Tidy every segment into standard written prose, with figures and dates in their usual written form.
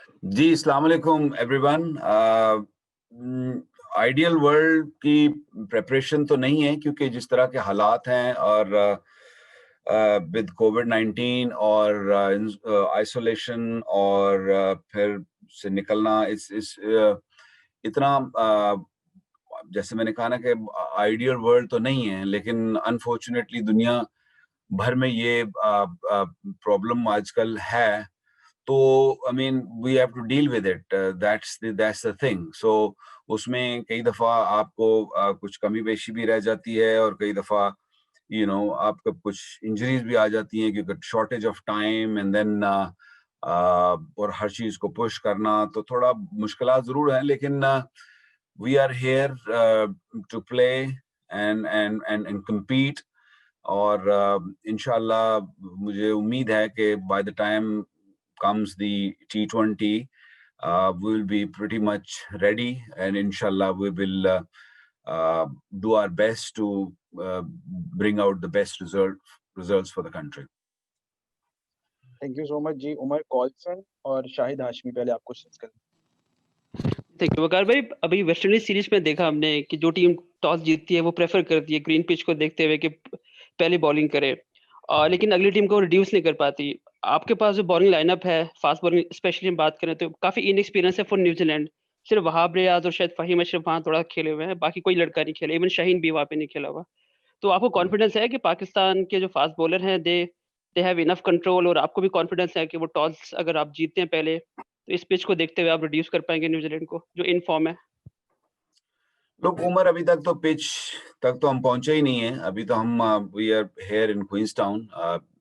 जी, अस्सलाम वालेकुम everyone. Ideal world की प्रिपरेशन तो नहीं है क्योंकि जिस तरह के हालात हैं और विद कोविड-19 और आइसोलेशन और फिर से निकलना इतना जैसे मैंने कहा ना कि आइडियल वर्ल्ड तो नहीं है, लेकिन अनफॉर्चुनेटली दुनिया भर में ये प्रॉब्लम आजकल है। तो I mean we have to deal with it, that's the thing. So उसमें कई दफा आपको कुछ कमी पेशी भी रह जाती है और कई दफा आपका कुछ इंजरीज भी आ जाती हैं क्योंकि shortage of time and then और हर चीज को पुश करना तो थोड़ा मुश्किल जरूर है, लेकिन we are here to play and compete। और इंशाल्लाह मुझे उम्मीद है कि by the time comes the T20, we will be pretty much ready, and inshallah we will do our best to bring out the best results for the country. Thank you so much जी। उमर कॉल्सन और शाहिद हाशमी पहले आप questions करें। देखिए वकार भाई, अभी West Indies series में देखा हमने कि जो टीम टॉस जीतती है वो प्रेफर करती है ग्रीन पिच को देखते हुए कि पहले बॉलिंग करे, लेकिन अगली टीम को रिड्यूस नहीं कर पाती। आपके पास जो बॉलिंग लाइनअप है, फास्ट बॉलिंग स्पेशली हम बात करें तो काफी इनएक्सपीरियंस है फॉर न्यूजीलैंड। सिर्फ वहाब रियाज और शायद फहीम अशरफ वहां थोड़ा खेले हुए हैं, बाकी कोई लड़का नहीं खेला, इवन शाहीन भी वहां पे नहीं खेला हुआ। तो आपको कॉन्फिडेंस है कि पाकिस्तान के जो फास्ट बॉलर हैं दे हैव इनफ कंट्रोल, और आपको भी कॉन्फिडेंस है कि वो टॉस अगर आप जीतते हैं पहले तो इस पिच को देखते हुए आप रिड्यूस कर पाएंगे न्यूजीलैंड को जो इन फॉर्म है? लोग उमर, अभी तक तो पिच तक तो हम पहुंचे ही नहीं है। अभी तो हम we are here in Queenstown.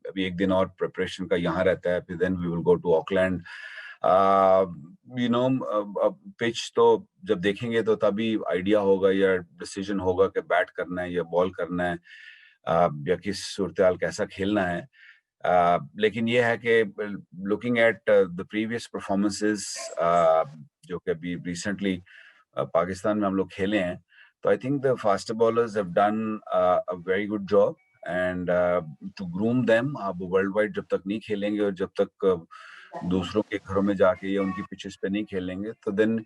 अभी एक दिन और प्रिपरेशन का यहाँ रहता है, फिर then we will go to Auckland. Pitch तो जब देखेंगे तो तभी आइडिया होगा या डिसीजन होगा कि बैट करना है या बॉल करना है, या किस सूरत कैसा खेलना है। लेकिन ये है कि looking at the previous performances जो कि अभी रिसेंटली पाकिस्तान में हम लोग खेले हैं, तो I think the fast bowlers have done a very good job and to groom them. अब वर्ल्ड वाइड जब तक नहीं खेलेंगे और जब तक दूसरों के घरों में जाके या उनकी पिचेस पे नहीं खेलेंगे, तो then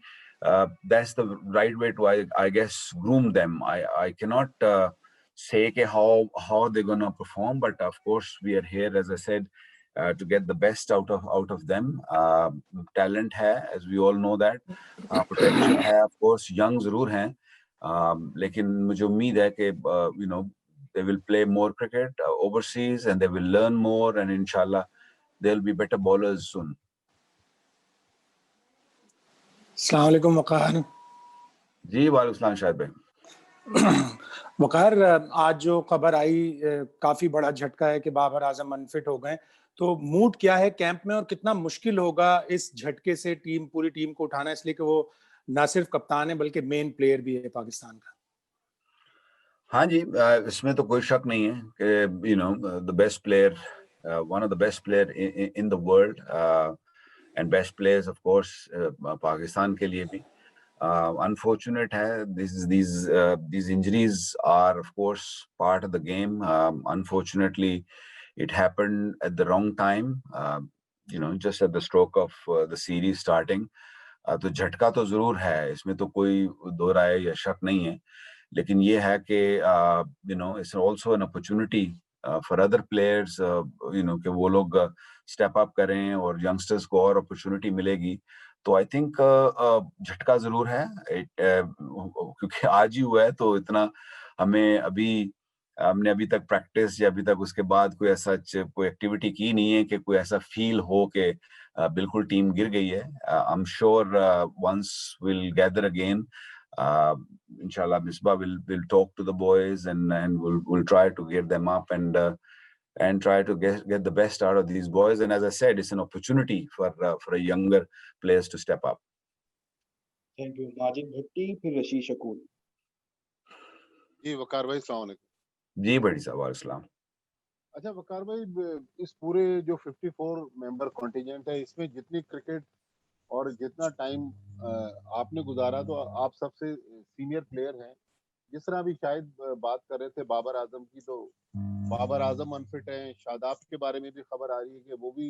that's the right way to I guess groom them. I can not say ke how they're going to perform, but of course we are here, as I said, to get the best out of them. Talent hai, as we all know that, potential hai, of course young zarur hain, lekin mujhe ummeed hai कि they will play more cricket overseas and they will learn more, and inshallah they'll be better bowlers soon. अस्सलाम वालेकुम वकार। जी वालेकुम सलाम शाहिद भाई। वकार, आज जो खबर आई काफी बड़ा झटका है कि बाबर आजम अनफिट हो गए, तो मूड क्या है कैंप में और कितना मुश्किल होगा इस झटके से पूरी टीम को उठाना, इसलिए कि वो ना सिर्फ कप्तान है बल्कि मेन प्लेयर भी है पाकिस्तान का। हाँ जी, इसमें तो कोई शक नहीं है कि the best player, one of the best player in the world and best players of course Pakistan के लिए भी। Unfortunate hai, these injuries are of course part of the game. Unfortunately, it happened at the wrong time. Just at the stroke of the series starting. तो झटका तो जरूर है, इसमें तो कोई दो राय या शक नहीं है। लेकिन ये है कि it's also an opportunity for other players, कि वो लोग स्टेप अप करें और यंगस्टर्स को और अपॉर्चुनिटी मिलेगी। तो आई थिंक झटका जरूर है, क्योंकि आज ही हुआ है, तो इतना हमने अभी तक प्रैक्टिस या अभी तक उसके बाद कोई ऐसा कोई एक्टिविटी की नहीं है कि कोई ऐसा फील हो कि बिल्कुल टीम गिर गई है। I am sure once will gather again, inshallah Misbah will talk to the boys and we'll try to get them up and try to get the best out of these boys. And as I said, it's an opportunity for a younger players to step up. Thank you. Majid Bhatti, फिर रशीद शकूर। जी वकार भाई, अस्सलाम वालेकुम। जी बड़ी साहब, वालेकुम सलाम। अच्छा वकार भाई, इस पूरे जो 54 मेंबर कॉन्टिजेंट है, इसमें जितनी क्रिकेट और जितना टाइम आपने गुजारा, तो आप सबसे सीनियर प्लेयर हैं। जिस तरह अभी शायद बात कर रहे थे बाबर आजम की, तो बाबर आजम अनफिट हैं। शादाब के बारे में भी खबर आ रही है कि वो भी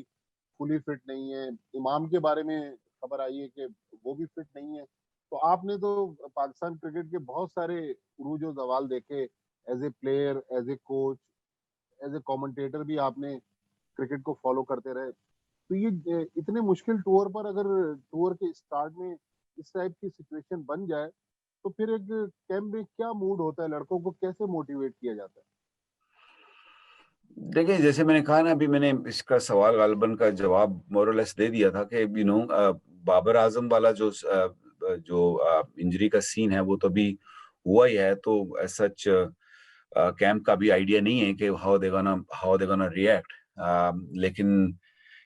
फुली फिट नहीं है। इमाम के बारे में खबर खबर आई है कि वो भी फिट नहीं है। तो आपने तो पाकिस्तान क्रिकेट के बहुत सारे उरूज और ज़वाल देखे, as a player, as a coach, as a commentator भी आपने क्रिकेट को फॉलो करते रहे। तो ये इतने मुश्किल टूर पर अगर टूर के स्टार्ट में इस टाइप की सिचुएशन बन जाए, तो फिर एक कैंप में क्या मूड होता है, लड़कों को कैसे मोटिवेट किया जाता है? देखिए, जैसे मैंने कहा ना, अभी मैंने इसका सवाल गालिबन का जवाब मोरलेस दे दिया था कि बाबर आजम वाला जो इंजरी का सीन है वो तो अभी हुआ ही है, तो सच कैंप का भी आइडिया नहीं है कि हाउ दे गोना रिएक्ट।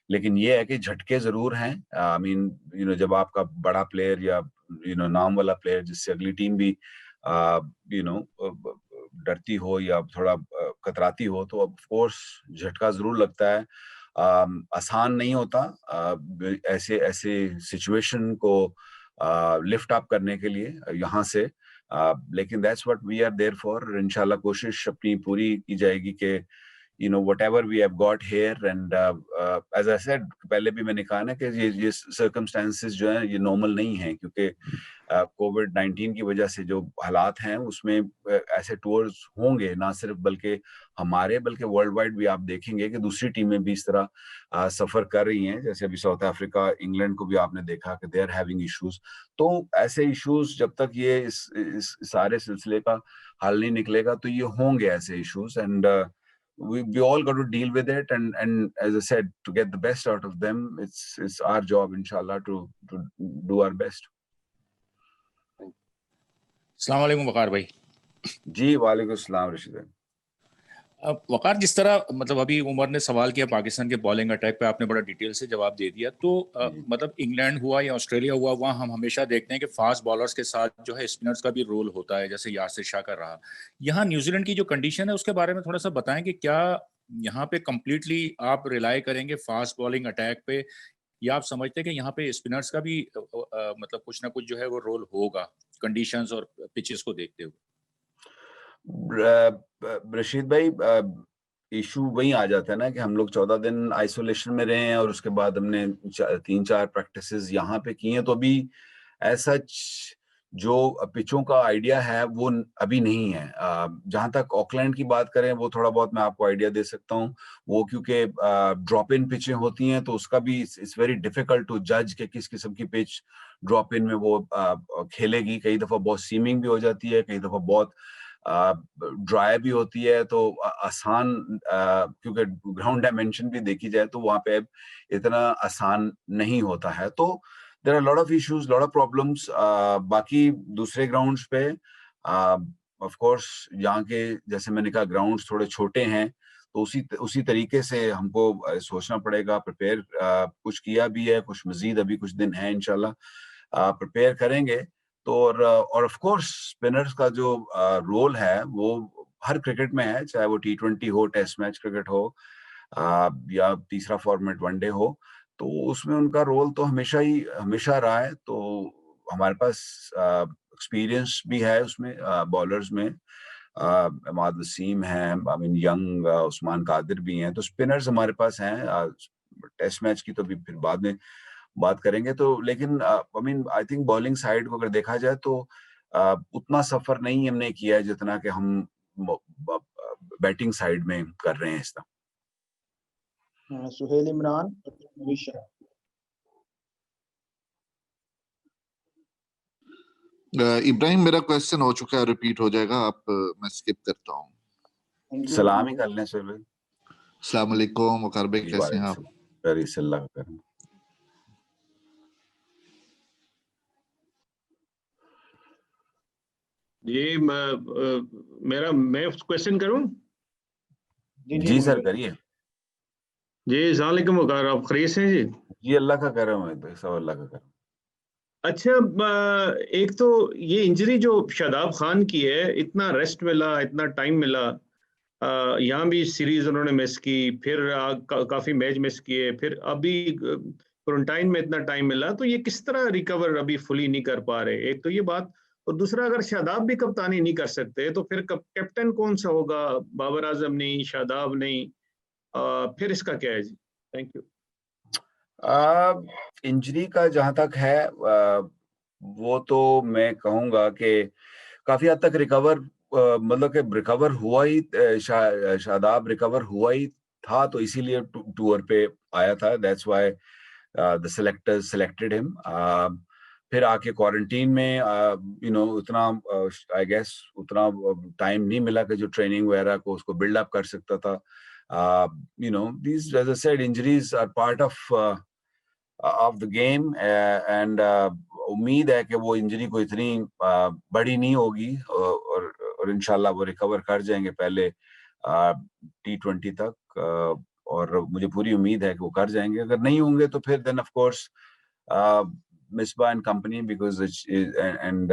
लेकिन ये है कि झटके जरूर हैं। आई मीन जब आपका बड़ा प्लेयर या नाम वाला प्लेयर जिससे अगली टीम भी डरती हो या थोड़ा कतराती हो, तो ऑफ कोर्स झटका जरूर लगता है। आसान नहीं होता ऐसे ऐसे सिचुएशन को लिफ्ट अप करने के लिए यहाँ से, लेकिन that's what we are there for. इंशाल्लाह कोशिश अपनी पूरी की जाएगी कि whatever we have got here, and as I said, पहले भी मैंने कहा ना कि ये circumstances जो है ये normal नहीं है, क्योंकि कोविड-19 की वजह से जो हालात हैं उसमें ऐसे टूर्स होंगे ना सिर्फ बल्कि वर्ल्ड वाइड भी आप देखेंगे कि दूसरी टीमें भी इस तरह सफर कर रही हैं। जैसे अभी साउथ अफ्रीका, इंग्लैंड को भी आपने देखा कि दे आर हैविंग इश्यूज। तो ऐसे इश्यूज जब तक ये इस सारे सिलसिले का हल नहीं निकलेगा तो ये होंगे ऐसे issues, and we all got to deal with it, and as I said, to get the best out of them, it's our job inshallah to do our best. अस्सलाम वालेकुम वकार भाई। जी वालेकुम सलाम रशीद भाई। अब वकार, जिस तरह मतलब अभी उमर ने सवाल किया पाकिस्तान के बॉलिंग अटैक पे, आपने बड़ा डिटेल से जवाब दे दिया। तो मतलब इंग्लैंड हुआ या ऑस्ट्रेलिया हुआ, वहाँ हम हमेशा देखते हैं कि फास्ट बॉलर्स के साथ जो है स्पिनर्स का भी रोल होता है, जैसे यासिर शाह का रहा। यहाँ न्यूजीलैंड की जो कंडीशन है उसके बारे में थोड़ा सा बताएं कि क्या यहाँ पे कम्प्लीटली आप रिलाई करेंगे फास्ट बॉलिंग अटैक पे, या आप समझते हैं कि यहाँ पे स्पिनर्स का भी मतलब कुछ ना कुछ जो है वो रोल होगा कंडीशंस और पिचेस को देखते हुए? रशीद भाई, इशू वही आ जाता है ना कि हम लोग 14 दिन आइसोलेशन में रहे हैं और उसके बाद हमने 3-4 प्रैक्टिसेस यहाँ पे की हैं, तो अभी ऐसा जो पिचों का आइडिया है वो अभी नहीं है। जहां तक ऑकलैंड की बात करें, वो थोड़ा बहुत मैं आपको आइडिया दे सकता हूँ। वो क्योंकि ड्रॉप इन पिचें होती हैं तो उसका भी इट्स वेरी डिफिकल्ट टू जज कि किस किस्म की पिच ड्रॉप इन में वो खेलेगी। कई दफा बहुत सीमिंग भी हो जाती है, कई दफा बहुत ड्राई भी होती है। तो आसान क्योंकि ग्राउंड डायमेंशन भी देखी जाए तो वहां पे इतना आसान नहीं होता है। तो there are lot of issues, lot of problems. बाकी दूसरे ग्राउंड्स पे ऑफ कोर्स यहाँ के जैसे मैंने कहा ग्राउंड्स थोड़े छोटे हैं, तो उसी तरीके से हमको सोचना पड़ेगा। प्रिपेयर कुछ किया भी है, कुछ मजीद अभी कुछ दिन है, इंशाल्लाह प्रिपेयर करेंगे। तो और ऑफ कोर्स स्पिनर्स का जो रोल है वो हर क्रिकेट में है, चाहे वो T20 हो, टेस्ट मैच क्रिकेट हो या तीसरा फॉर्मेट वनडे हो, तो उसमें उनका रोल तो हमेशा रहा है। तो हमारे पास एक्सपीरियंस भी है उसमें, बॉलर्स में इमाद वसीम है, I mean young Usman Qadir भी हैं, तो स्पिनर्स हमारे पास हैं। टेस्ट मैच की तो भी फिर बाद में बात करेंगे। तो लेकिन आई थिंक बॉलिंग साइड को अगर देखा जाए तो उतना सफर नहीं हमने किया है जितना कि हम बैटिंग साइड में कर रहे हैं इस तरह। सुहेल इमरान, इब्राहिम, मेरा क्वेश्चन हो चुका है, रिपीट हो जाएगा, आप मैं स्किप करता हूँ। सलाम ही कर लें सर भाई। अस्सलाम वालेकुम वकार भाई, कैसे हैं आप? अल्लाह का करम। जी मैं क्वेश्चन करूं? जी सर करिए। जी अस्सलाम वालेकुम वकार, आप खैरियत से हैं जी? जी अल्लाह का करम है, सब अल्लाह का करम। अच्छा, एक तो ये इंजरी जो शादाब खान की है, इतना रेस्ट मिला, इतना टाइम मिला, यहाँ भी सीरीज उन्होंने मिस की, फिर काफी मैच मिस किए, फिर अभी क्वारंटाइन में इतना टाइम मिला, तो ये किस तरह रिकवर अभी फुली नहीं कर पा रहे? एक तो ये बात, और दूसरा अगर शादाब भी कप्तानी नहीं कर सकते तो फिर कैप्टन कौन सा होगा? बाबर आजम नहीं, शादाब नहीं, फिर इसका क्या है जी? Thank you. इंजरी का जहां तक है वो तो मैं कहूंगा कि काफी हद तक रिकवर मतलब कि रिकवर हुआ ही शादाब रिकवर हुआ ही था, तो इसीलिए टूर पे आया था। That's why the selectors selected him. फिर आके क्वारंटीन में उतना आई गेस उतना टाइम नहीं मिला कि जो ट्रेनिंग वगैरह को उसको बिल्ड अप कर सकता था। these, as I said, injuries are part of the game, and उम्मीद है कि वो इंजरी को इतनी बड़ी नहीं होगी, और इंशाल्लाह वो रिकवर कर जाएंगे पहले T20 तक, और मुझे पूरी उम्मीद है कि वो कर जाएंगे। अगर नहीं होंगे तो फिर then of course Misbah and company, because and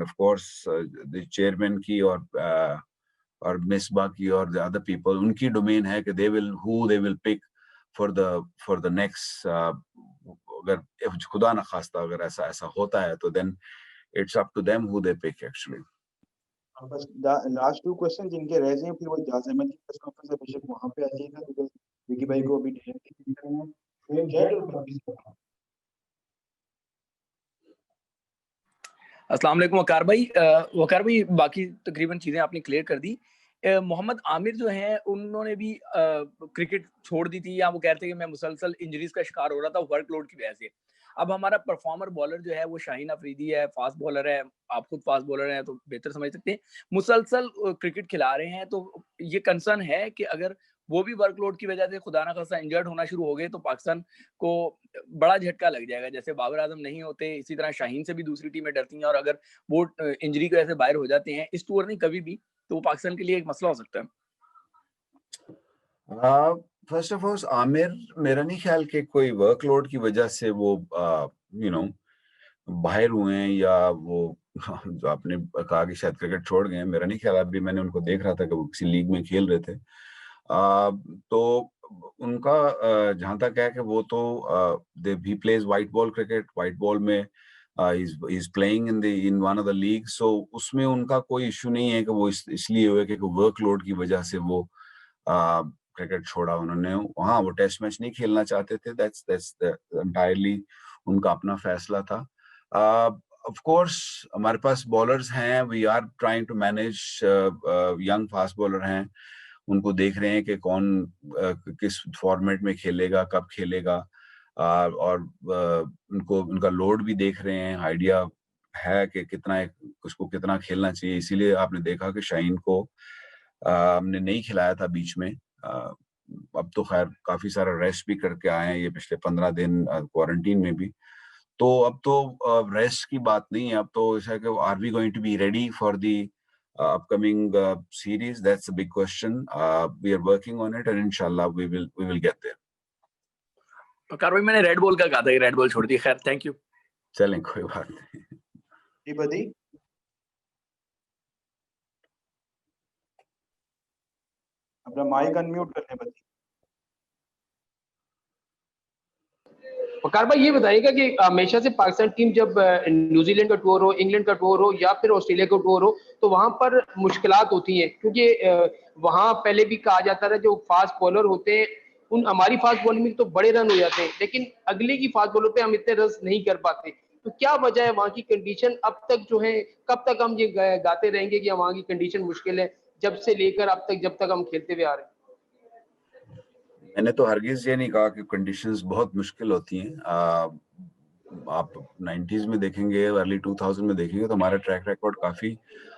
of course the chairman की और मिसबा की और द अदर पीपल, उनकी डोमेन है कि they will pick for the next. अगर खुदा ना खास्ता अगर ऐसा होता है तो then it's up to them who they pick actually. बस लास्ट 2 क्वेश्चन जिनके रह जाए, फिर वो इजाज़त अहमद की प्रेस कॉन्फ्रेंस है, बेशक वहां पे आ जाइएगा, बिकॉज़ विकी भाई को अभी डायरेक्टली करना है। जय गुरु। अस्सलाम वालेकुम वकार भाई, बाकी तकरीबन चीजें आपने क्लियर कर दी। मोहम्मद आमिर जो हैं उन्होंने भी क्रिकेट छोड़ दी थी, या वो कहते हैं कि मैं मुसलसल इंजरीज का शिकार हो रहा था वर्कलोड की वजह से। अब हमारा परफॉर्मर बॉलर जो है वो शाहीन अफरीदी है, फास्ट बॉलर है, आप खुद फास्ट बॉलर हैं तो बेहतर समझ सकते हैं, मुसलसल क्रिकेट खिला रहे हैं, तो ये कंसर्न है कि अगर वो भी वर्कलोड की वजह से खुदा ना खास्ता इंजर्ड होना शुरू हो गए तो पाकिस्तान को बड़ा झटका लग जाएगा। जैसे बाबर आजम नहीं होते, इसी तरह शाहीन से भी दूसरी टीमें डरती हैं, और अगर वो इंजरी की वजह से बाहर हो जाते हैं इस टूर नहीं कभी भी, तो वो पाकिस्तान के लिए एक मसला हो सकता है। फर्स्ट ऑफ ऑल आमिर, मेरा नहीं ख्याल कि कोई वर्कलोड की वजह से वो बाहर हुए हैं, या वो जो आपने कहा कि शायद क्रिकेट छोड़ गए हैं, मेरा नहीं ख्याल। अभी मैंने उनको देख रहा था कि वो किसी लीग में खेल रहे थे। तो उनका जहां तक है कि वो तो he plays white ball cricket, white ball में he's playing in one of the leagues, so उसमें उनका कोई इशू नहीं है कि वो इसलिए हुए कि वर्कलोड की वजह से वो क्रिकेट छोड़ा उन्होंने। हाँ, वो टेस्ट मैच नहीं खेलना चाहते थे, that's entirely उनका अपना फैसला था। ऑफ कोर्स हमारे पास बॉलर्स हैं, we are trying to manage, young fast bowler हैं, उनको देख रहे हैं कि कौन किस फॉर्मेट में खेलेगा, कब खेलेगा, और उनको उनका लोड भी देख रहे हैं, आइडिया है कि उसको कितना खेलना चाहिए। इसीलिए आपने देखा कि शाहीन को हमने नहीं खिलाया था बीच में। अब तो खैर काफी सारा रेस्ट भी करके आए हैं ये पिछले 15 दिन क्वारंटीन में भी, तो अब तो रेस्ट की बात नहीं है। अब तो ऐसा है कि are we going to be ready for the upcoming series? That's a big question. We are working on it, and inshallah we will get there. वकार भाई, मैंने रेड बॉल का कहा था, ये रेड बॉल छोड़ दी। खैर, थैंक यू। चलें, कोई बात नहीं। जी बदी, अपना माइक अनम्यूट कर लें बदी। वकार भाई, ये बताइएगा कि हमेशा से पाकिस्तान टीम जब न्यूजीलैंड का टूर हो, इंग्लैंड का टूर हो, या फिर ऑस्ट्रेलिया का टूर हो, तो वहां पर मुश्किलात होती हैं, क्योंकि वहां पहले भी कहा जाता था जो फास्ट बॉलर होते हैं हमारी फास्ट बॉलिंग में तो बड़े रन हो जाते हैं, लेकिन अगले की फास्ट बॉलर पे हम इतने रन नहीं कर पाते। तो क्या वजह है वहां की कंडीशन अब तक जो है, कब तक हम ये गाते रहेंगे कि वहां की कंडीशन मुश्किल है, जब से लेकर अब तक, जब तक हम खेलते हुए आ रहे हैं? मैंने तो हरगिज ये नहीं कहा कि कंडीशंस बहुत मुश्किल होती हैं। आप 90s में देखेंगे, अर्ली 2000 में देखेंगे तो हमारा ट्रैक रिकॉर्ड काफी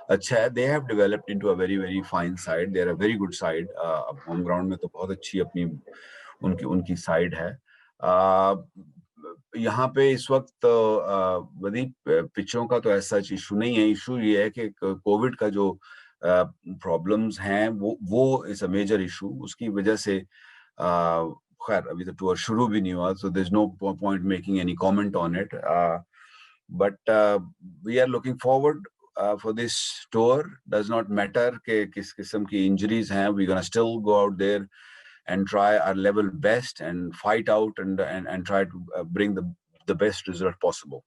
अच्छा है। They have developed into a very very fine side, they are a very good side. अब होम ग्राउंड में तो बहुत अच्छी अपनी उनकी साइड है। यहाँ पे इस वक्त पिचों का तो ऐसा इशू नहीं है। इशू ये है कि कोविड का जो प्रॉब्लम्स हैं वो इज अ मेजर इशू। उसकी वजह से खैर अभी तो टूर शुरू भी नहीं हुआ, so there's no point making any comment on it, but we are looking forward for this tour. Does not matter कि किस किस्म की injuries हैं, we're gonna still go out there and try our level best and fight out and try to bring the best result possible.